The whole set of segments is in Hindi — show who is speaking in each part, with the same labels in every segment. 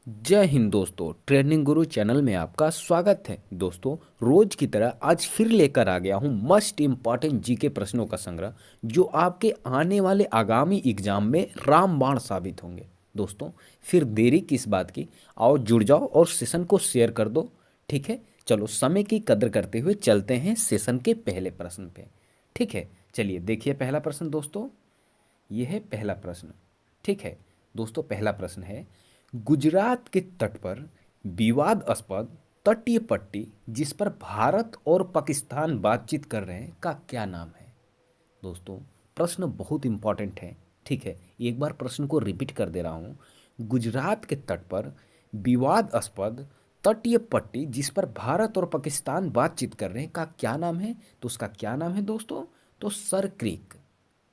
Speaker 1: जय हिंद दोस्तों, ट्रेनिंग गुरु चैनल में आपका स्वागत है। दोस्तों, रोज की तरह आज फिर लेकर आ गया हूँ मस्ट इम्पॉर्टेंट जीके प्रश्नों का संग्रह, जो आपके आने वाले आगामी एग्जाम में रामबाण साबित होंगे। दोस्तों, फिर देरी किस बात की, आओ जुड़ जाओ और सेशन को शेयर कर दो। ठीक है, चलो समय की कदर करते हुए चलते हैं सेशन के पहले प्रश्न पे। ठीक है, चलिए देखिए पहला प्रश्न दोस्तों। यह है पहला प्रश्न। ठीक है दोस्तों, पहला प्रश्न है, गुजरात के तट पर विवादास्पद तटीय पट्टी जिस पर भारत और पाकिस्तान बातचीत कर रहे हैं का क्या नाम है। दोस्तों, प्रश्न बहुत इंपॉर्टेंट है। ठीक है, एक बार प्रश्न को रिपीट कर दे रहा हूँ। गुजरात के तट पर विवादास्पद तटीय पट्टी जिस पर भारत और पाकिस्तान बातचीत कर रहे हैं का क्या नाम है। तो उसका क्या नाम है दोस्तों? तो सर क्रीक।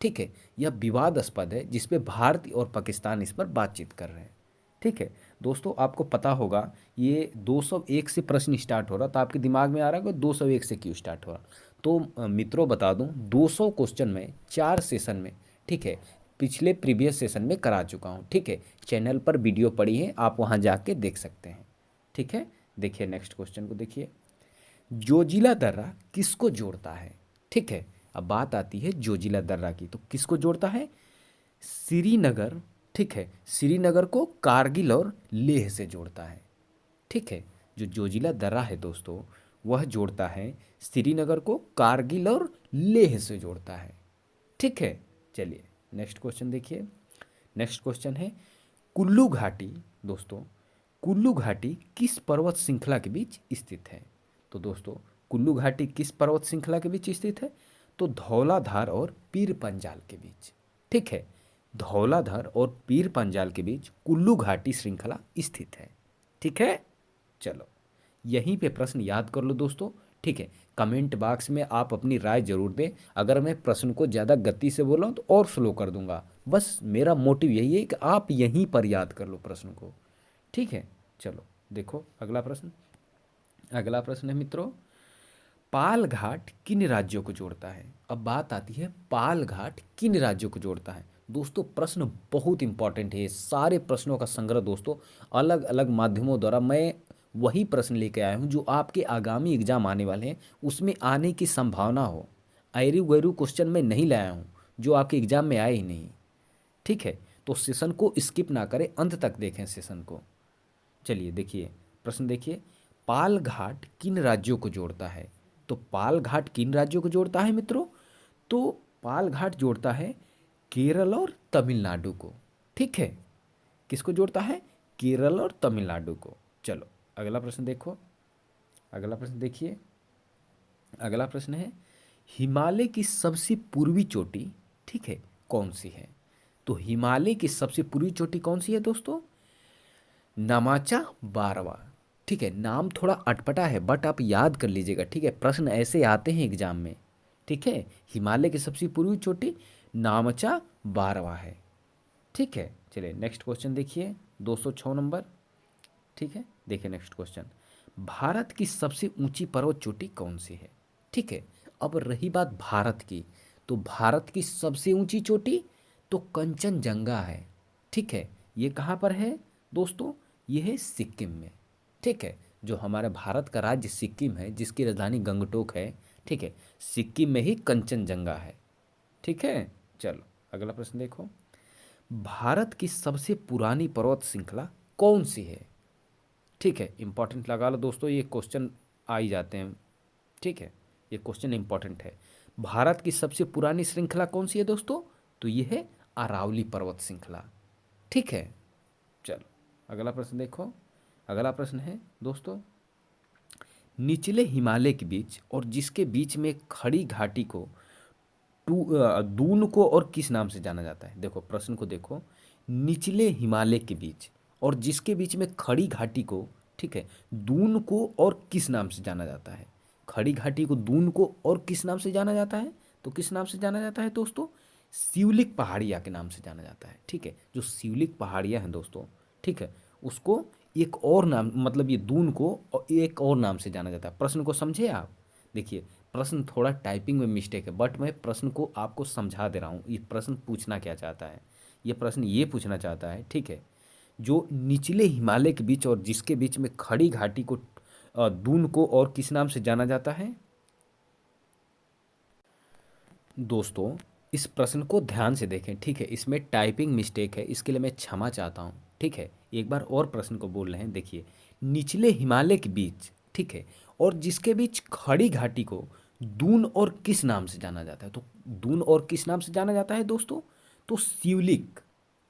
Speaker 1: ठीक है, यह विवादास्पद है जिस पे भारत और पाकिस्तान इस पर बातचीत कर रहे हैं। ठीक है दोस्तों, आपको पता होगा ये 201 से प्रश्न स्टार्ट हो रहा, तो आपके दिमाग में आ रहा है कि 201 से क्यों स्टार्ट हो रहा। तो मित्रों बता दूं, 200 क्वेश्चन में 4 सेशन में, ठीक है, पिछले प्रीवियस सेशन में करा चुका हूं। ठीक है, चैनल पर वीडियो पड़ी है, आप वहां जाके देख सकते हैं। ठीक है, देखिए नेक्स्ट क्वेश्चन को देखिए। जोजिला दर्रा किसको जोड़ता है? ठीक है, अब बात आती है जोजिला दर्रा की, तो किसको जोड़ता है? श्रीनगर। ठीक है, श्रीनगर को कारगिल और लेह से जोड़ता है। ठीक है, जो जोजिला दर्रा है दोस्तों, वह जोड़ता है श्रीनगर को कारगिल और लेह से जोड़ता है। ठीक है, चलिए नेक्स्ट क्वेश्चन देखिए। नेक्स्ट क्वेश्चन है, कुल्लू घाटी। दोस्तों, कुल्लू घाटी किस पर्वत श्रृंखला के बीच स्थित है? तो दोस्तों, कुल्लू घाटी किस पर्वत श्रृंखला के बीच स्थित है? तो धौलाधार और पीर पंजाल के बीच। ठीक है, धौलाधार और पीर पंजाल के बीच कुल्लू घाटी श्रृंखला स्थित है। ठीक है, चलो यहीं पे प्रश्न याद कर लो दोस्तों। ठीक है, कमेंट बॉक्स में आप अपनी राय जरूर दें। अगर मैं प्रश्न को ज़्यादा गति से बोला हूँ तो और स्लो कर दूंगा। बस मेरा मोटिव यही है कि आप यहीं पर याद कर लो प्रश्न को। ठीक है, चलो देखो अगला प्रश्न। अगला प्रश्न है मित्रों, पाल घाट किन राज्यों को जोड़ता है? अब बात आती है पाल घाट किन राज्यों को जोड़ता है। दोस्तों, प्रश्न बहुत इंपॉर्टेंट है। सारे प्रश्नों का संग्रह दोस्तों अलग अलग माध्यमों द्वारा मैं वही प्रश्न लेके आया हूँ जो आपके आगामी एग्जाम आने वाले हैं उसमें आने की संभावना हो। ऐरू गैरू क्वेश्चन मैं नहीं लाया हूँ जो आपके एग्जाम में आए ही नहीं। ठीक है, तो सेशन को स्किप ना करें, अंत तक देखें सेशन को। चलिए देखिए प्रश्न देखिए, पाल घाट किन राज्यों को जोड़ता है? तो पाल घाट किन राज्यों को जोड़ता है मित्रों? तो पाल घाट जोड़ता है केरल और तमिलनाडु को। ठीक है, किसको जोड़ता है? केरल और तमिलनाडु को। चलो अगला प्रश्न देखो। अगला प्रश्न देखिए। अगला प्रश्न है, हिमालय की सबसे पूर्वी चोटी, ठीक है, कौन सी है? तो हिमालय की सबसे पूर्वी चोटी कौन सी है दोस्तों? नमाचा बारवा। ठीक है, नाम थोड़ा अटपटा है बट आप याद कर लीजिएगा। ठीक है, प्रश्न ऐसे आते हैं एग्जाम में। ठीक है, हिमालय की सबसे पूर्वी चोटी नामचा बारवा है। ठीक है, चलिए नेक्स्ट क्वेश्चन देखिए, 206 नंबर। ठीक है, देखिए नेक्स्ट क्वेश्चन, भारत की सबसे ऊंची पर्वत चोटी कौन सी है? ठीक है, अब रही बात भारत की, तो भारत की सबसे ऊंची चोटी तो कंचनजंगा है। ठीक है, ये कहाँ पर है दोस्तों? ये है सिक्किम में। ठीक है, जो हमारे भारत का राज्य सिक्किम है जिसकी राजधानी गंगटोक है। ठीक है, सिक्किम में ही कंचनजंगा है। ठीक है, चलो अगला प्रश्न देखो, भारत की सबसे पुरानी पर्वत श्रृंखला कौन सी है? ठीक है, इंपॉर्टेंट लगा लो दोस्तों, ये क्वेश्चन आ ही जाते हैं। ठीक है, ये क्वेश्चन इंपॉर्टेंट है। भारत की सबसे पुरानी श्रृंखला कौन सी है दोस्तों? तो ये है अरावली पर्वत श्रृंखला। ठीक है, चलो अगला प्रश्न देखो। अगला प्रश्न है दोस्तों, निचले हिमालय के बीच और जिसके बीच में खड़ी घाटी को दून को और किस नाम से जाना जाता है? देखो प्रश्न को देखो, निचले हिमालय के बीच और जिसके बीच में खड़ी घाटी को, ठीक है, दून को और किस नाम से जाना जाता है? खड़ी घाटी को दून को और किस नाम से जाना जाता है? तो किस नाम से जाना जाता है दोस्तों? शिवलिक पहाड़िया के नाम से जाना जाता है। ठीक है, जो शिवलिक पहाड़ियाँ हैं दोस्तों, ठीक है, उसको एक और नाम, मतलब ये दून को और एक और नाम से जाना जाता है। प्रश्न को समझे आप? देखिए प्रश्न थोड़ा टाइपिंग में मिस्टेक है बट मैं प्रश्न को आपको समझा दे रहा हूँ। ये प्रश्न पूछना क्या चाहता है? ये प्रश्न ये पूछना चाहता है, ठीक है, जो निचले हिमालय के बीच और जिसके बीच में खड़ी घाटी को दून को और किस नाम से जाना जाता है? दोस्तों इस प्रश्न को ध्यान से देखें, ठीक है, इसमें टाइपिंग मिस्टेक है, इसके लिए मैं क्षमा चाहता हूँ, ठीक है। एक बार और प्रश्न को बोल रहे हैं, देखिए, निचले हिमालय के बीच, ठीक है, और जिसके बीच खड़ी घाटी को दून और किस नाम से जाना जाता है? तो दून और किस नाम से जाना जाता है दोस्तों? तो शिवलिक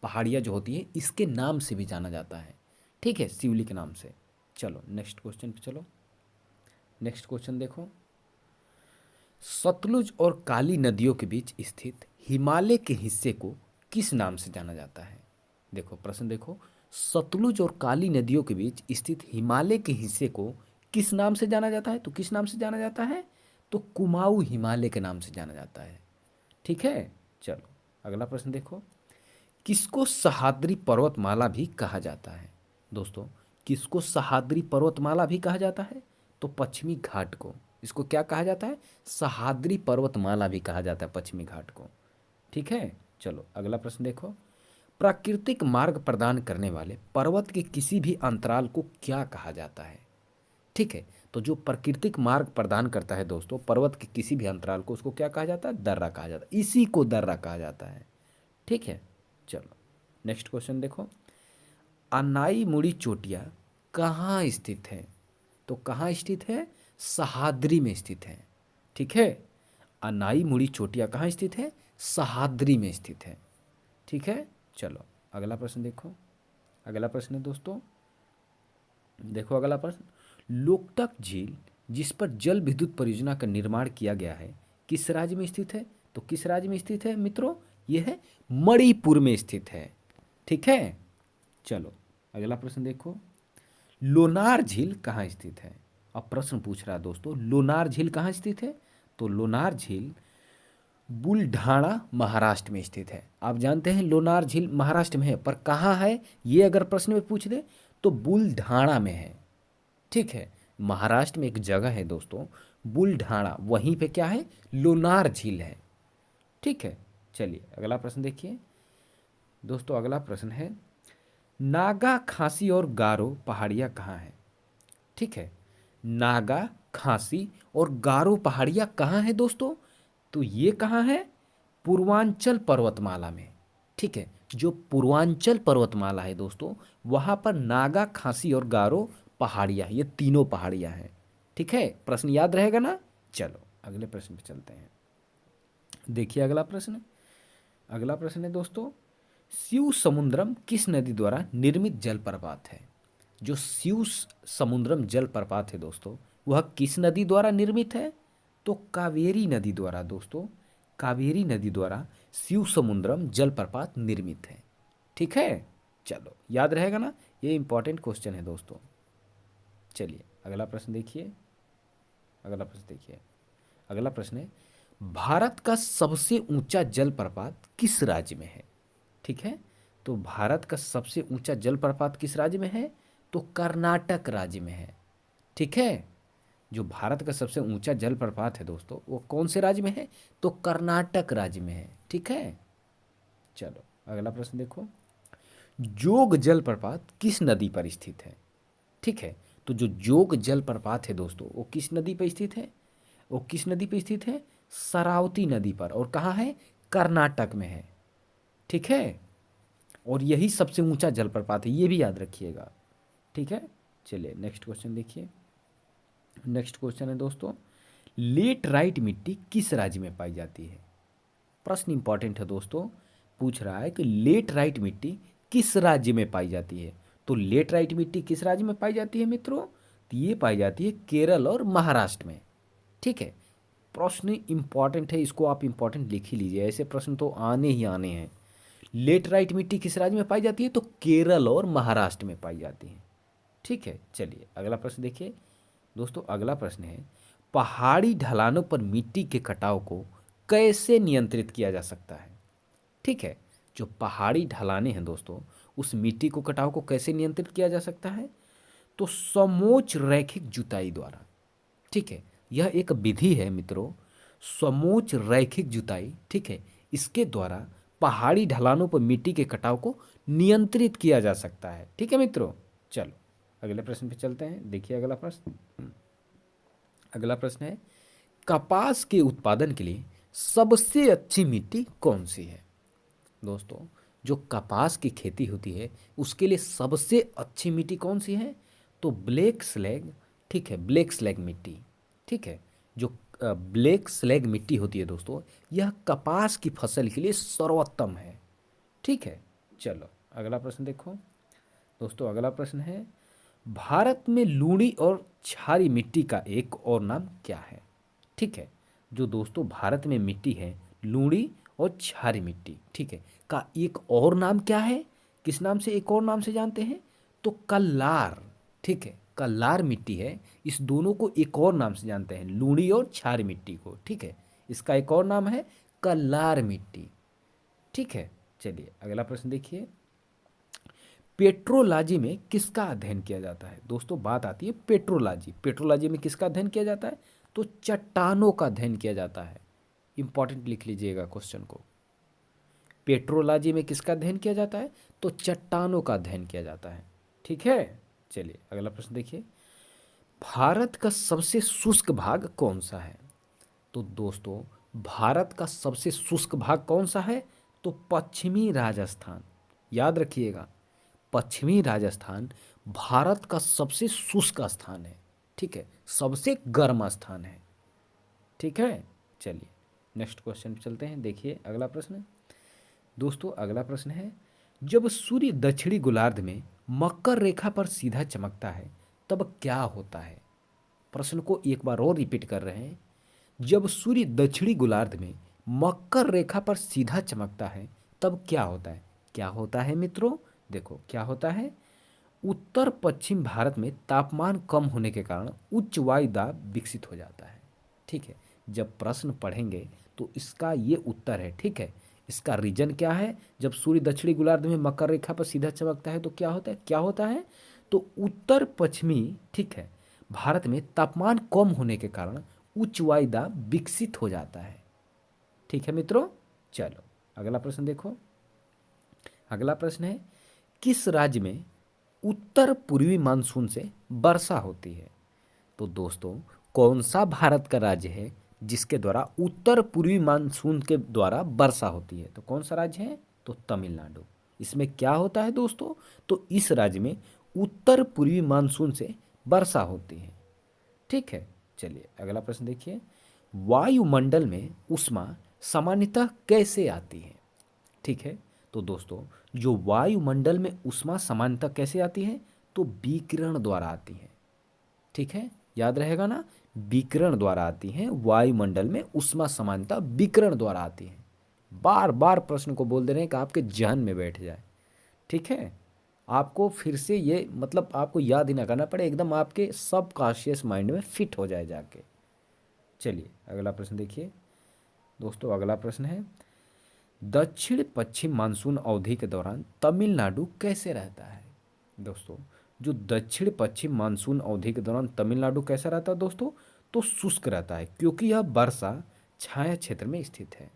Speaker 1: पहाड़ियाँ जो होती हैं इसके नाम से भी जाना जाता है, ठीक है, शिवलिक नाम से। चलो नेक्स्ट क्वेश्चन पे चलो। नेक्स्ट क्वेश्चन देखो, सतलुज और काली नदियों के बीच स्थित हिमालय के हिस्से को किस नाम से जाना जाता है? देखो प्रश्न देखो, सतलुज और काली नदियों के बीच स्थित हिमालय के हिस्से को किस नाम से जाना जाता है? तो किस नाम से जाना जाता है? तो कुमाऊं हिमालय के नाम से जाना जाता है, ठीक है। चलो अगला प्रश्न देखो, किसको सह्याद्री पर्वतमाला भी कहा जाता है? दोस्तों किसको सह्याद्री पर्वतमाला भी कहा जाता है? तो पश्चिमी घाट को। इसको क्या कहा जाता है? सह्याद्री पर्वतमाला भी कहा जाता है पश्चिमी घाट को, ठीक है। चलो अगला प्रश्न देखो, प्राकृतिक मार्ग प्रदान करने वाले पर्वत के किसी भी अंतराल को क्या कहा जाता है? ठीक है, तो जो प्राकृतिक मार्ग प्रदान करता है दोस्तों पर्वत के किसी भी अंतराल को, उसको क्या कहा जाता है? दर्रा कहा जाता है, इसी को दर्रा कहा जाता है, ठीक है। चलो नेक्स्ट क्वेश्चन देखो, अनाई मुड़ी चोटियाँ कहाँ स्थित है? तो कहाँ स्थित है? सह्याद्री में स्थित है, ठीक है। अनाई मुड़ी चोटियाँ कहाँ स्थित है? सह्याद्री में स्थित है, ठीक है। चलो अगला प्रश्न देखो, अगला प्रश्न है दोस्तों, देखो अगला प्रश्न, लोकटक झील जिस पर जल विद्युत परियोजना का निर्माण किया गया है किस राज्य में स्थित है? तो किस राज्य में स्थित है मित्रों? यह है मणिपुर में स्थित है, ठीक है। चलो अगला प्रश्न देखो, लोनार झील कहाँ स्थित है? अब प्रश्न पूछ रहा है दोस्तों, लोनार झील कहाँ स्थित है? तो लोनार झील बुलढाणा महाराष्ट्र में स्थित है। आप जानते हैं लोनार झील महाराष्ट्र में है, पर कहाँ है ये अगर प्रश्न में पूछ दे तो बुलढाणा में है, ठीक है। महाराष्ट्र में एक जगह है दोस्तों बुलढाणा, वहीं पे क्या है? लोनार झील है, ठीक है। चलिए अगला प्रश्न देखिए दोस्तों, अगला प्रश्न है, नागा खासी और गारो पहाड़ियाँ कहाँ हैं? ठीक है, नागा खासी और गारो पहाड़ियाँ कहाँ हैं दोस्तों? तो ये कहाँ है? पूर्वांचल पर्वतमाला में, ठीक है। जो पूर्वांचल पर्वतमाला है दोस्तों वहाँ पर नागा खासी और गारो पहाड़ियाँ, ये तीनों पहाड़ियाँ हैं, ठीक है। प्रश्न याद रहेगा ना? चलो अगले प्रश्न पे चलते हैं। देखिए अगला प्रश्न, अगला प्रश्न है दोस्तों, शिव समुद्रम किस नदी द्वारा निर्मित जलप्रपात है? जो शिव समुद्रम जलप्रपात है दोस्तों वह किस नदी द्वारा निर्मित है? तो कावेरी नदी द्वारा दोस्तों, कावेरी नदी द्वारा शिव समुद्रम जलप्रपात निर्मित है, ठीक है। चलो याद रहेगा ना, ये इंपॉर्टेंट क्वेश्चन है दोस्तों। चलिए अगला प्रश्न देखिए, अगला प्रश्न देखिए, अगला प्रश्न है, भारत का सबसे ऊंचा जलप्रपात किस राज्य में है? ठीक है, तो भारत का सबसे ऊंचा जलप्रपात किस राज्य में है? तो कर्नाटक राज्य में है, ठीक है। जो भारत का सबसे ऊंचा जलप्रपात है दोस्तों वो कौन से राज्य में है? तो कर्नाटक राज्य में है, ठीक है। चलो अगला प्रश्न देखो, जोग जलप्रपात किस नदी पर स्थित है? ठीक है, तो जो जोग जलप्रपात है दोस्तों वो किस नदी पर स्थित है? वो किस नदी पर स्थित है? शरावती नदी पर, और कहाँ है? कर्नाटक में है, ठीक है। और यही सबसे ऊंचा जलप्रपात है, ये भी याद रखिएगा, ठीक है। चलिए नेक्स्ट क्वेश्चन देखिए, नेक्स्ट क्वेश्चन है दोस्तों, लेटराइट मिट्टी किस राज्य में पाई जाती है? प्रश्न इंपॉर्टेंट है दोस्तों, पूछ रहा है कि लेटराइट मिट्टी किस राज्य में पाई जाती है? तो लेटराइट मिट्टी किस राज्य में पाई जाती है मित्रों? तो ये पाई जाती है केरल और महाराष्ट्र में, ठीक है। प्रश्न इंपॉर्टेंट है, इसको आप इंपॉर्टेंट लिख ही लीजिए, ऐसे प्रश्न तो आने ही आने हैं। लेटराइट मिट्टी किस राज्य में पाई जाती है? तो केरल और महाराष्ट्र में पाई जाती है, ठीक है। चलिए अगला प्रश्न देखिए दोस्तों, अगला प्रश्न है, पहाड़ी ढलानों पर मिट्टी के कटाव को कैसे नियंत्रित किया जा सकता है? ठीक है, जो पहाड़ी ढलाने हैं दोस्तों उस मिट्टी को कटाव को कैसे नियंत्रित किया जा सकता है? तो समोच्च रैखिक जुताई द्वारा, ठीक है। यह एक विधि है मित्रों, समोच्च रैखिक जुताई, ठीक है। इसके द्वारा पहाड़ी ढलानों पर मिट्टी के कटाव को नियंत्रित किया जा सकता है? ठीक है मित्रों, चलो अगले प्रश्न पे चलते हैं। देखिए अगला प्रश्न, अगला प्रश्न है, कपास के उत्पादन के लिए सबसे अच्छी मिट्टी कौन सी है? दोस्तों, जो कपास की खेती होती है उसके लिए सबसे अच्छी मिट्टी कौन सी है? तो ब्लैक स्लैग, ठीक है, ब्लैक स्लैग मिट्टी, ठीक है। जो ब्लैक स्लैग मिट्टी होती है दोस्तों, यह कपास की फसल के लिए सर्वोत्तम है, ठीक है। चलो अगला प्रश्न देखो दोस्तों, अगला प्रश्न है, भारत में लूणी और क्षारी मिट्टी का एक और नाम क्या है? ठीक है, जो दोस्तों भारत में मिट्टी है लूणी और क्षारी मिट्टी, ठीक है, का एक और नाम क्या है? किस नाम से, एक और नाम से जानते हैं? तो कल्लार, ठीक है, कल्लार मिट्टी है। इस दोनों को एक और नाम से जानते हैं, लूणी और क्षारी मिट्टी को, ठीक है। इसका एक और नाम है कल्लार मिट्टी, ठीक है। चलिए अगला प्रश्न देखिए, पेट्रोलॉजी में किसका अध्ययन किया जाता है? दोस्तों बात आती है पेट्रोलॉजी, पेट्रोलॉजी में किसका अध्ययन किया जाता है? तो चट्टानों का अध्ययन किया जाता है। इंपॉर्टेंट लिख लीजिएगा क्वेश्चन को, पेट्रोलॉजी में किसका अध्ययन किया जाता है? तो चट्टानों का अध्ययन किया जाता है, ठीक है। चलिए अगला प्रश्न देखिए, भारत का सबसे शुष्क भाग कौन सा है? तो दोस्तों भारत का सबसे शुष्क भाग कौन सा है? तो पश्चिमी राजस्थान, याद रखिएगा, पश्चिमी राजस्थान भारत का सबसे शुष्क स्थान है, ठीक है, सबसे गर्म स्थान है, ठीक है। चलिए नेक्स्ट क्वेश्चन पे चलते हैं। देखिए अगला प्रश्न दोस्तों, अगला प्रश्न है, जब सूर्य दक्षिणी गोलार्ध में मकर रेखा पर सीधा चमकता है तब क्या होता है? प्रश्न को एक बार और रिपीट कर रहे हैं, जब सूर्य दक्षिणी गोलार्ध में मकर रेखा पर सीधा चमकता है तब क्या होता है? क्या होता है मित्रों? देखो क्या होता है, उत्तर पश्चिम भारत में तापमान कम होने के कारण उच्च वायु दाब विकसित हो जाता है, ठीक है। जब प्रश्न पढ़ेंगे तो इसका ये उत्तर है, ठीक है। इसका रीजन क्या है? जब सूर्य दक्षिणी गोलार्ध में मकर रेखा पर सीधा चमकता है तो क्या होता है, क्या होता है? तो उत्तर पश्चिमी, ठीक है, भारत में तापमान कम होने के कारण उच्च वायु दाब विकसित हो जाता है, ठीक है मित्रों। चलो अगला प्रश्न देखो, अगला प्रश्न है, किस राज्य में उत्तर पूर्वी मानसून से वर्षा होती है? तो दोस्तों कौन सा भारत का राज्य है जिसके द्वारा उत्तर पूर्वी मानसून के द्वारा वर्षा होती है? तो कौन सा राज्य है? तो तमिलनाडु। इसमें क्या होता है दोस्तों? तो इस राज्य में उत्तर पूर्वी मानसून से वर्षा होती है, ठीक है। चलिए अगला प्रश्न देखिए, वायुमंडल में ऊष्मा सामान्यतः कैसे आती है? ठीक है, तो दोस्तों जो वायुमंडल में ऊष्मा सामान्यतः कैसे आती है? तो विकिरण द्वारा आती है, ठीक है, याद रहेगा ना, विकिरण द्वारा आती है। वायुमंडल में ऊष्मा सामान्यतः विकिरण द्वारा आती है। बार बार प्रश्न को बोल दे रहे हैं कि आपके जहन में बैठ जाए, ठीक है। आपको फिर से ये मतलब आपको याद ही ना करना पड़े, एकदम आपके सब कॉन्शियस माइंड में फिट हो जाए जाके। चलिए अगला प्रश्न देखिए दोस्तों, अगला प्रश्न है, दक्षिण पश्चिम मानसून अवधि के दौरान तमिलनाडु कैसे रहता है? दोस्तों जो दक्षिण पश्चिम मानसून अवधि के दौरान तमिलनाडु कैसा रहता है दोस्तों? तो शुष्क रहता है, क्योंकि यह वर्षा छाया क्षेत्र में स्थित है,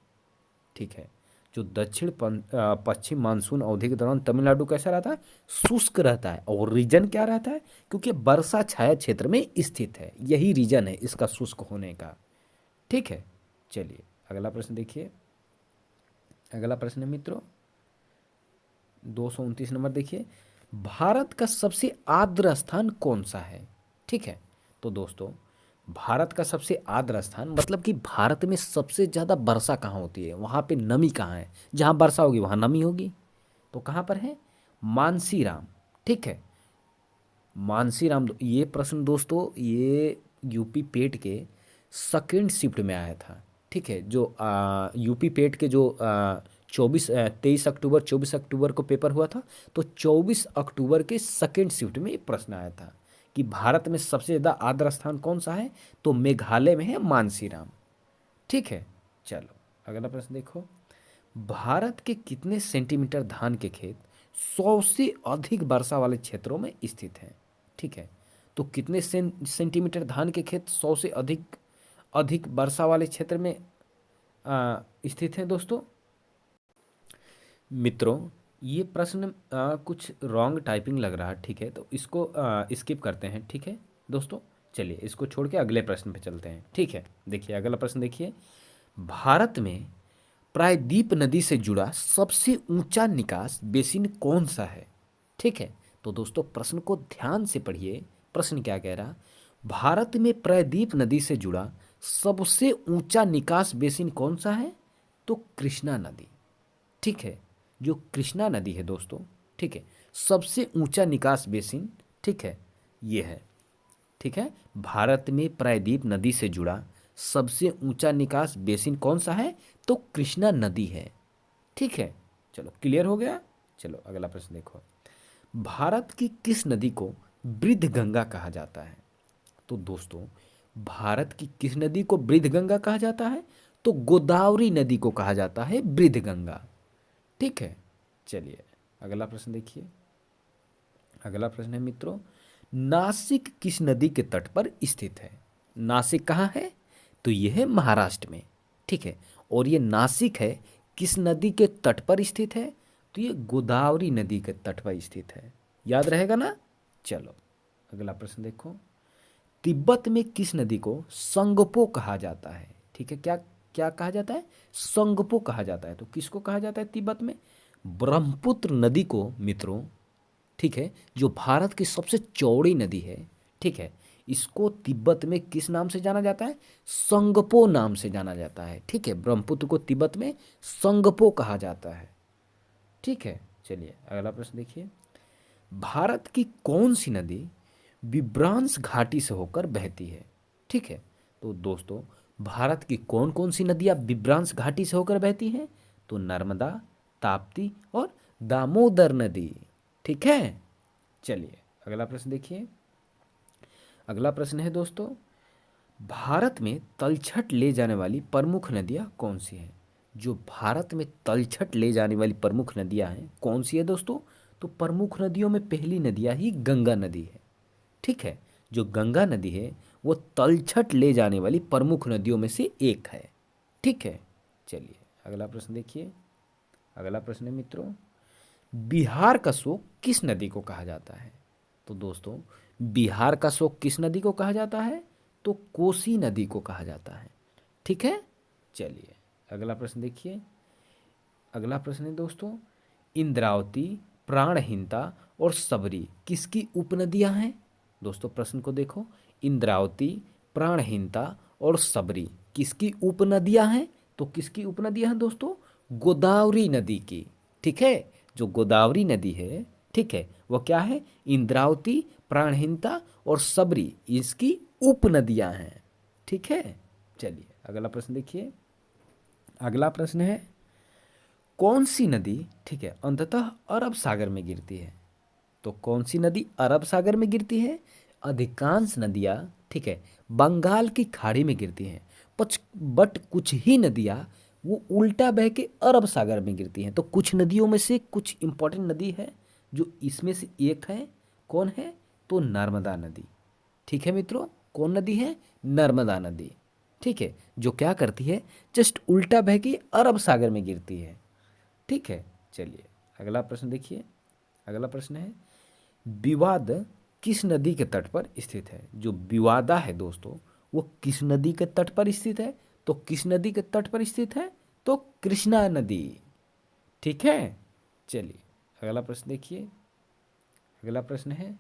Speaker 1: ठीक है। जो दक्षिण पश्चिम मानसून अवधि के दौरान तमिलनाडु कैसा रहता है? शुष्क रहता है। और रीजन क्या रहता है? क्योंकि वर्षा छाया क्षेत्र में स्थित है, यही रीजन है इसका शुष्क होने का, ठीक है। चलिए अगला प्रश्न देखिए, अगला प्रश्न है मित्रों 229 नंबर देखिए, भारत का सबसे आर्द्र स्थान कौन सा है? ठीक है, तो दोस्तों भारत का सबसे आर्द्र स्थान मतलब कि भारत में सबसे ज़्यादा वर्षा कहाँ होती है, वहाँ पे नमी कहाँ है, जहाँ वर्षा होगी वहाँ नमी होगी, तो कहाँ पर है? मानसीराम, ठीक है। मानसीराम, ये प्रश्न दोस्तों ये यूपी पेट के सेकेंड शिफ्ट में आया था, ठीक है। जो यूपी पेट के जो 23 अक्टूबर 24 अक्टूबर को पेपर हुआ था, तो 24 अक्टूबर के सेकेंड शिफ्ट में ये प्रश्न आया था कि भारत में सबसे ज़्यादा आर्द्र स्थान कौन सा है? तो मेघालय में है मानसीराम, ठीक है। चलो अगला प्रश्न देखो, भारत के कितने सेंटीमीटर धान के खेत 100 से अधिक वर्षा वाले क्षेत्रों में स्थित हैं? ठीक है, तो कितने सेंटीमीटर धान के खेत 100 से अधिक अधिक वर्षा वाले क्षेत्र में स्थित हैं दोस्तों? मित्रों, ये प्रश्न कुछ रॉन्ग टाइपिंग लग रहा है, ठीक है, तो इसको स्किप करते हैं, ठीक है दोस्तों। चलिए इसको छोड़ के अगले प्रश्न पे चलते हैं, ठीक है। देखिए अगला प्रश्न देखिए, भारत में प्रायद्वीप नदी से जुड़ा सबसे ऊंचा निकास बेसिन कौन सा है? ठीक है, तो दोस्तों प्रश्न को ध्यान से पढ़िए। प्रश्न क्या कह रहा, भारत में प्रायद्वीप नदी से जुड़ा सबसे ऊंचा निकास बेसिन कौन सा है? तो कृष्णा नदी, ठीक है। जो कृष्णा नदी है दोस्तों, ठीक है, सबसे ऊंचा निकास बेसिन, ठीक है, ये है, ठीक है। भारत में प्रायद्वीप नदी से जुड़ा सबसे ऊंचा निकास बेसिन कौन सा है? तो कृष्णा नदी है, ठीक है। चलो क्लियर हो गया। चलो अगला प्रश्न देखो, भारत की किस नदी को वृद्ध गंगा कहा जाता है? तो दोस्तों भारत की किस नदी को वृद्ध गंगा कहा जाता है? तो गोदावरी नदी को कहा जाता है वृद्ध गंगा, ठीक है। चलिए अगला प्रश्न देखिए, अगला प्रश्न है मित्रों, नासिक किस नदी के तट पर स्थित है? नासिक कहाँ है? तो यह है महाराष्ट्र में, ठीक है। और ये नासिक है किस नदी के तट पर स्थित है? तो ये गोदावरी नदी के तट पर स्थित है, याद रहेगा ना। चलो अगला प्रश्न देखो, तिब्बत में किस नदी को संगपो कहा जाता है? ठीक है, क्या क्या कहा जाता है? संगपो कहा जाता है। तो किसको कहा जाता है तिब्बत में? ब्रह्मपुत्र नदी को मित्रों, ठीक है, जो भारत की सबसे चौड़ी नदी है, ठीक है, इसको तिब्बत में किस नाम से जाना जाता है? संगपो नाम से जाना जाता है, ठीक है। ब्रह्मपुत्र को तिब्बत में संगपो कहा जाता है, ठीक है। चलिए अगला प्रश्न देखिए, भारत की कौन सी नदी विभ्रांस घाटी से होकर बहती है? ठीक है, तो दोस्तों भारत की कौन कौन सी नदियाँ विभ्रांस घाटी से होकर बहती हैं? तो नर्मदा, ताप्ती और दामोदर नदी, ठीक है। चलिए अगला प्रश्न देखिए, अगला प्रश्न है दोस्तों, भारत में तलछट ले जाने वाली प्रमुख नदियाँ कौन सी हैं? जो भारत में तलछट ले जाने वाली प्रमुख नदियाँ हैं कौन सी है दोस्तों? तो प्रमुख नदियों में पहली नदियाँ ही गंगा नदी है, ठीक है। जो गंगा नदी है वो तलछट ले जाने वाली प्रमुख नदियों में से एक है, ठीक है। चलिए अगला प्रश्न देखिए, अगला प्रश्न है मित्रों, बिहार का शोक किस नदी को कहा जाता है? तो दोस्तों बिहार का शोक किस नदी को कहा जाता है? तो कोसी नदी को कहा जाता है, ठीक है। चलिए अगला प्रश्न देखिए, अगला प्रश्न है दोस्तों, इंद्रावती, प्राणहिंता और सबरी किसकी उपनदियां हैं? दोस्तों प्रश्न को देखो, इंद्रावती, प्राणहिंता और सबरी किसकी उपनदियां हैं? तो किसकी उपनदियां हैं दोस्तों? गोदावरी नदी की, ठीक है। जो गोदावरी नदी है, ठीक है, वो क्या है? इंद्रावती, प्राणहिंता और सबरी इसकी उपनदियां हैं, ठीक है। चलिए अगला प्रश्न देखिए, अगला प्रश्न है, कौन सी नदी, ठीक है, अंततः अरब सागर में गिरती है? तो कौन सी नदी अरब सागर में गिरती है? अधिकांश नदियाँ, ठीक है, बंगाल की खाड़ी में गिरती हैं, पच बट कुछ ही नदियाँ वो उल्टा बह के अरब सागर में गिरती हैं। तो कुछ नदियों में से कुछ इंपॉर्टेंट नदी है जो इसमें से एक है, कौन है? तो नर्मदा नदी, ठीक है मित्रों। कौन नदी है? नर्मदा नदी, ठीक है, जो क्या करती है? जस्ट उल्टा बह के अरब सागर में गिरती है, ठीक है। चलिए अगला प्रश्न देखिए, अगला प्रश्न है, विवाद किस नदी के तट पर स्थित है? जो विवादा है दोस्तों वो किस नदी के तट पर स्थित है? तो किस नदी के तट पर स्थित है? तो कृष्णा नदी, ठीक है। चलिए अगला प्रश्न देखिए, अगला प्रश्न है,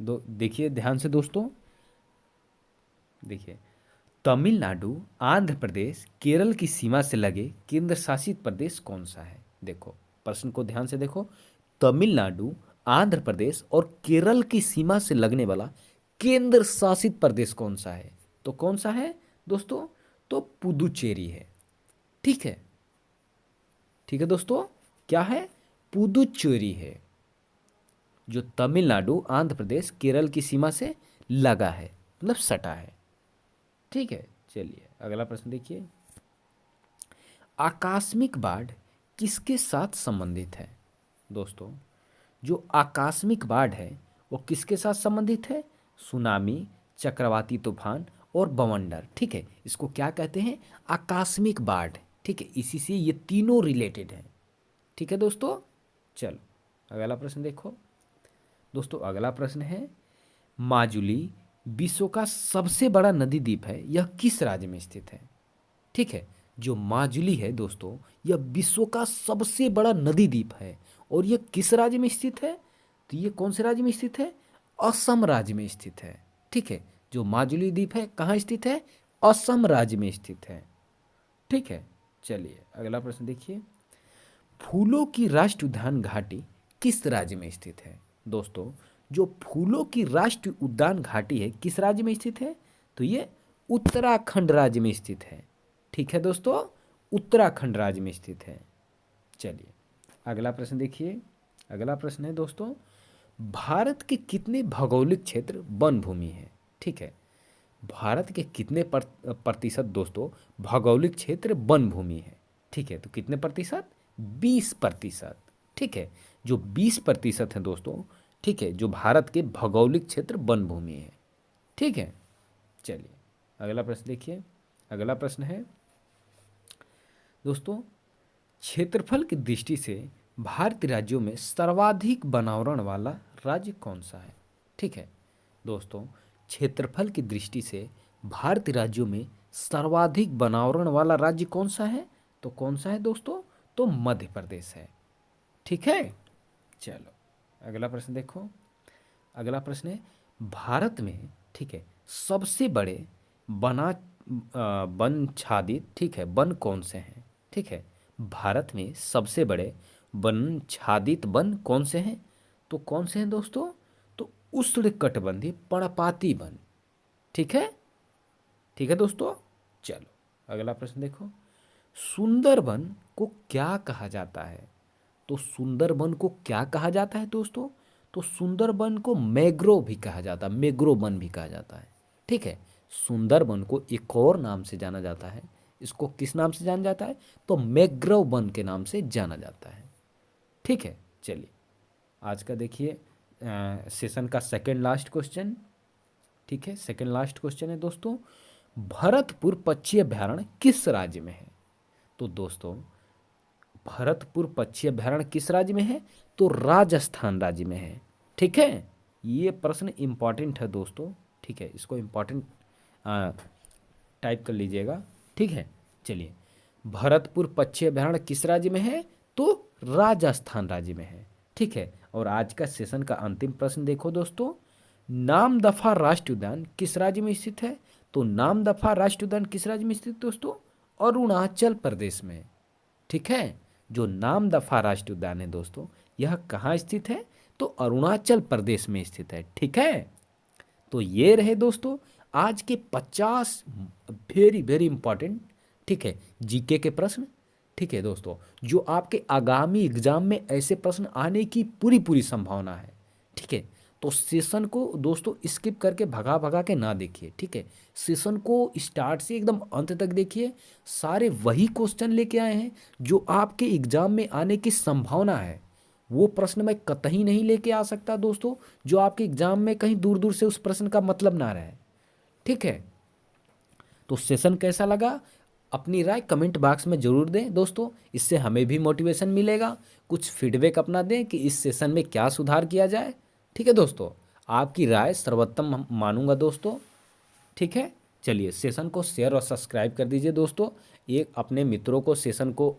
Speaker 1: दो देखिए ध्यान से दोस्तों, देखिए, तमिलनाडु, आंध्र प्रदेश, केरल की सीमा से लगे केंद्र शासित प्रदेश कौन सा है? देखो प्रश्न को ध्यान से देखो, तमिलनाडु, आंध्र प्रदेश और केरल की सीमा से लगने वाला केंद्र शासित प्रदेश कौन सा है? तो कौन सा है दोस्तों? तो पुदुचेरी है, ठीक है, ठीक है दोस्तों, क्या है? पुदुचेरी है, जो तमिलनाडु, आंध्र प्रदेश, केरल की सीमा से लगा है, मतलब सटा है, ठीक है। चलिए अगला प्रश्न देखिए, आकस्मिक बाढ़ किसके साथ संबंधित है? दोस्तों जो आकस्मिक बाढ़ है वो किसके साथ संबंधित है? सुनामी, चक्रवाती तूफान और बवंडर, ठीक है, इसको क्या कहते हैं? आकस्मिक बाढ़, ठीक है, इसी से ये तीनों रिलेटेड हैं, ठीक है दोस्तों। चलो अगला प्रश्न देखो दोस्तों। अगला प्रश्न है, माजुली विश्व का सबसे बड़ा नदी द्वीप है, यह किस राज्य में स्थित है? ठीक है, जो माजुली है दोस्तों, यह विश्व का सबसे बड़ा नदी द्वीप है और यह किस राज्य में स्थित है? तो ये कौन से राज्य में स्थित है? असम राज्य में स्थित है। ठीक है, जो माजुली द्वीप है कहाँ स्थित है? असम राज्य में स्थित है। ठीक है, चलिए अगला प्रश्न देखिए। फूलों की राष्ट्रीय उद्यान घाटी किस राज्य में स्थित है? दोस्तों, जो फूलों की राष्ट्रीय उद्यान घाटी है किस राज्य में स्थित है? तो ये उत्तराखंड राज्य में स्थित है। ठीक है दोस्तों, उत्तराखंड राज्य में स्थित है। चलिए अगला प्रश्न देखिए। अगला प्रश्न है दोस्तों, भारत के कितने भौगोलिक क्षेत्र वन भूमि है? ठीक है, भारत के कितने प्रतिशत दोस्तों भौगोलिक क्षेत्र वन भूमि है? ठीक है, तो कितने प्रतिशत? 20%। ठीक है, जो 20% है दोस्तों, ठीक है, जो भारत के भौगोलिक क्षेत्र वन भूमि है। ठीक है, चलिए अगला प्रश्न देखिए। अगला प्रश्न है दोस्तों, क्षेत्रफल की दृष्टि से भारतीय राज्यों में सर्वाधिक वनावरण वाला राज्य कौन सा है? ठीक है दोस्तों, क्षेत्रफल की दृष्टि से भारतीय राज्यों में सर्वाधिक वनावरण वाला राज्य कौन सा है? तो कौन सा है दोस्तों? तो मध्य प्रदेश है। ठीक है, चलो अगला प्रश्न देखो। अगला प्रश्न है, भारत में, ठीक है, सबसे बड़े वना वनच्छादित, ठीक है, वन कौन से हैं? ठीक है, भारत में सबसे बड़े वनच्छादित वन कौन से हैं? तो कौन से हैं दोस्तों? तो उष्णकटिबंधीय पर्णपाती वन। ठीक है, ठीक है दोस्तों। चलो अगला प्रश्न देखो। सुंदरबन को क्या कहा जाता है? तो सुंदरबन को क्या कहा जाता है दोस्तों? तो सुंदरबन को मैग्रोव भी कहा जाता है, मैग्रोव वन भी कहा जाता है। ठीक है, सुंदरबन को एक और नाम से जाना जाता है। इसको किस नाम से जाना जाता है? तो मैग्रोव वन के नाम से जाना जाता है। ठीक है, चलिए आज का देखिए सेशन का सेकंड लास्ट क्वेश्चन। ठीक है, सेकंड लास्ट क्वेश्चन है दोस्तों, भरतपुर पक्षी अभयारण्य किस राज्य में है? तो दोस्तों, भरतपुर पक्षी अभयारण्य किस राज्य में है? तो राजस्थान राज्य में है। ठीक है, ये प्रश्न इंपॉर्टेंट है दोस्तों। ठीक है, इसको इंपॉर्टेंट टाइप कर लीजिएगा। ठीक है, चलिए, भरतपुर पक्षी अभयारण्य किस राज्य में है? तो राजस्थान राज्य में है। ठीक है, और आज का सेशन का अंतिम प्रश्न देखो दोस्तों, नामदफा राष्ट्रीय उद्यान किस राज्य में स्थित है? तो नामदफा राष्ट्रीय उद्यान किस राज्य में स्थित दोस्तों? अरुणाचल प्रदेश में। ठीक है, जो नामदफा राष्ट्रीय उद्यान है दोस्तों, यह कहाँ स्थित है? तो अरुणाचल प्रदेश में स्थित है। ठीक है, तो ये रहे दोस्तों आज के 50 वेरी वेरी इंपॉर्टेंट, ठीक है, जीके के प्रश्न। ठीक है दोस्तों, जो आपके आगामी एग्जाम में ऐसे प्रश्न आने की पूरी पूरी संभावना है। ठीक है, तो सेशन को दोस्तों स्किप करके भगा भगा के ना देखिए। ठीक है, सेशन को स्टार्ट से एकदम अंत तक देखिए। सारे वही क्वेश्चन लेके आए हैं जो आपके एग्जाम में आने की संभावना है। वो प्रश्न मैं कतई नहीं लेके आ सकता दोस्तों जो आपके एग्जाम में कहीं दूर दूर से उस प्रश्न का मतलब ना रहे। ठीक है, तो सेशन कैसा लगा अपनी राय कमेंट बॉक्स में ज़रूर दें दोस्तों, इससे हमें भी मोटिवेशन मिलेगा। कुछ फीडबैक अपना दें कि इस सेशन में क्या सुधार किया जाए। ठीक है दोस्तों, आपकी राय सर्वोत्तम मानूंगा दोस्तों। ठीक है, चलिए सेशन को शेयर और सब्सक्राइब कर दीजिए दोस्तों। एक अपने मित्रों को सेशन को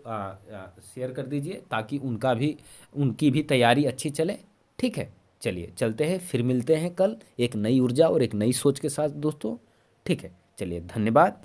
Speaker 1: शेयर कर दीजिए ताकि उनकी भी तैयारी अच्छी चले। ठीक है, चलिए चलते हैं, फिर मिलते हैं कल एक नई ऊर्जा और एक नई सोच के साथ दोस्तों। ठीक है, चलिए धन्यवाद।